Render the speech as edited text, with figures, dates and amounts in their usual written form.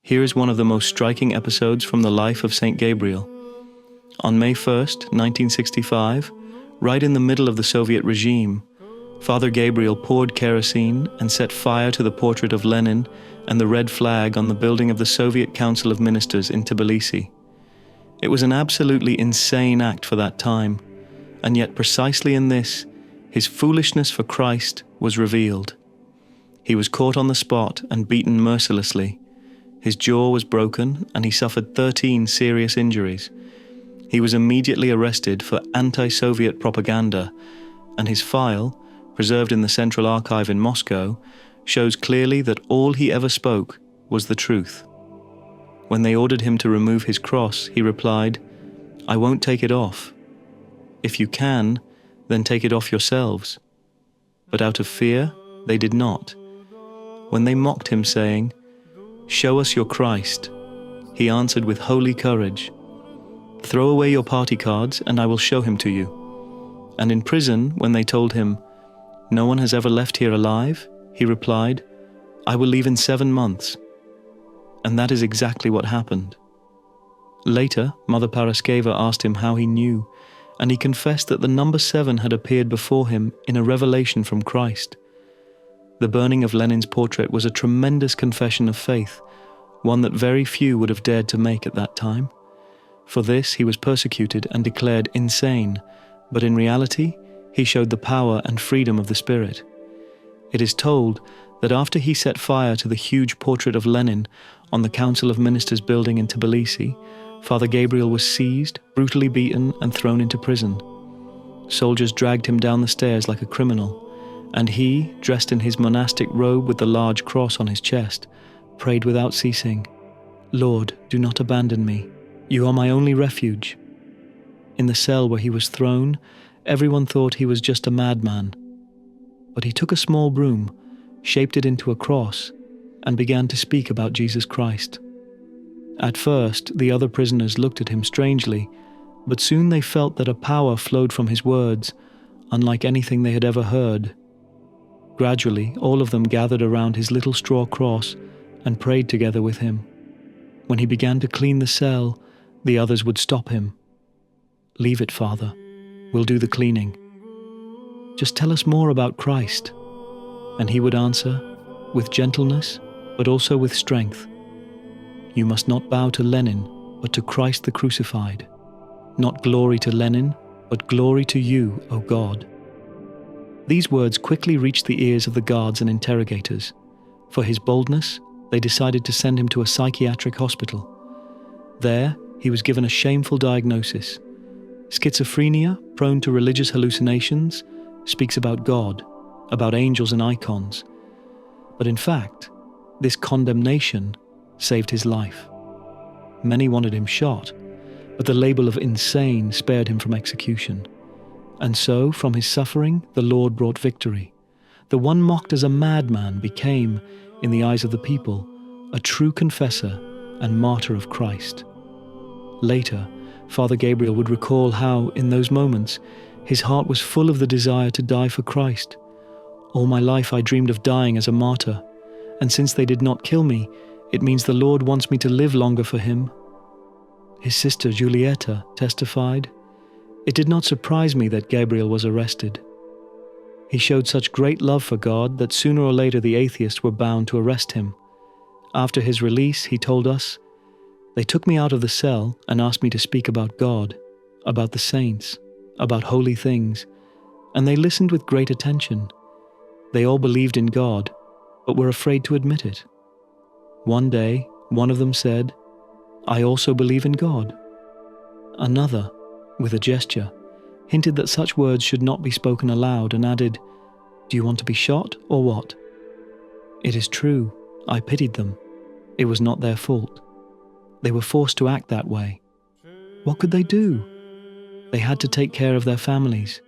Here is one of the most striking episodes from the life of St. Gabriel. On May 1st, 1965, right in the middle of the Soviet regime, Father Gabriel poured kerosene and set fire to the portrait of Lenin and the red flag on the building of the Soviet Council of Ministers in Tbilisi. It was an absolutely insane act for that time, and yet precisely in this, his foolishness for Christ was revealed. He was caught on the spot and beaten mercilessly. His jaw was broken and he suffered 13 serious injuries. He was immediately arrested for anti-Soviet propaganda, and his file, preserved in the Central Archive in Moscow, shows clearly that all he ever spoke was the truth. When they ordered him to remove his cross, he replied, "I won't take it off. If you can, then take it off yourselves." But out of fear, they did not. When they mocked him, saying, "Show us your Christ," he answered with holy courage, "Throw away your party cards and I will show him to you." And in prison, when they told him, "No one has ever left here alive," he replied, "I will leave in 7 months." And that is exactly what happened. Later, Mother Paraskeva asked him how he knew, and he confessed that the number 7 had appeared before him in a revelation from Christ. The burning of Lenin's portrait was a tremendous confession of faith, one that very few would have dared to make at that time. For this, he was persecuted and declared insane, but in reality, he showed the power and freedom of the Spirit. It is told that after he set fire to the huge portrait of Lenin on the Council of Ministers building in Tbilisi, Father Gabriel was seized, brutally beaten, and thrown into prison. Soldiers dragged him down the stairs like a criminal, and he, dressed in his monastic robe with the large cross on his chest, prayed without ceasing, "Lord, do not abandon me. You are my only refuge." In the cell where he was thrown, everyone thought he was just a madman. But he took a small broom, shaped it into a cross, and began to speak about Jesus Christ. At first, the other prisoners looked at him strangely, but soon they felt that a power flowed from his words, unlike anything they had ever heard. Gradually, all of them gathered around his little straw cross and prayed together with him. When he began to clean the cell, the others would stop him. "Leave it, Father. We'll do the cleaning. Just tell us more about Christ." And he would answer, with gentleness, but also with strength, "You must not bow to Lenin, but to Christ the crucified. Not glory to Lenin, but glory to you, O God." These words quickly reached the ears of the guards and interrogators. For his boldness, they decided to send him to a psychiatric hospital. There, he was given a shameful diagnosis. Schizophrenia, prone to religious hallucinations, speaks about God, about angels and icons. But in fact, this condemnation saved his life. Many wanted him shot, but the label of insane spared him from execution. And so, from his suffering, the Lord brought victory. The one mocked as a madman became, in the eyes of the people, a true confessor and martyr of Christ. Later, Father Gabriel would recall how, in those moments, his heart was full of the desire to die for Christ. "All my life I dreamed of dying as a martyr, and since they did not kill me, it means the Lord wants me to live longer for him." His sister Julieta testified, "It did not surprise me that Gabriel was arrested. He showed such great love for God that sooner or later the atheists were bound to arrest him. After his release, he told us, 'They took me out of the cell and asked me to speak about God, about the saints, about holy things, and they listened with great attention. They all believed in God, but were afraid to admit it. One day, one of them said, "I also believe in God." Another, with a gesture, hinted that such words should not be spoken aloud and added, "Do you want to be shot or what?" It is true, I pitied them. It was not their fault. They were forced to act that way. What could they do? They had to take care of their families.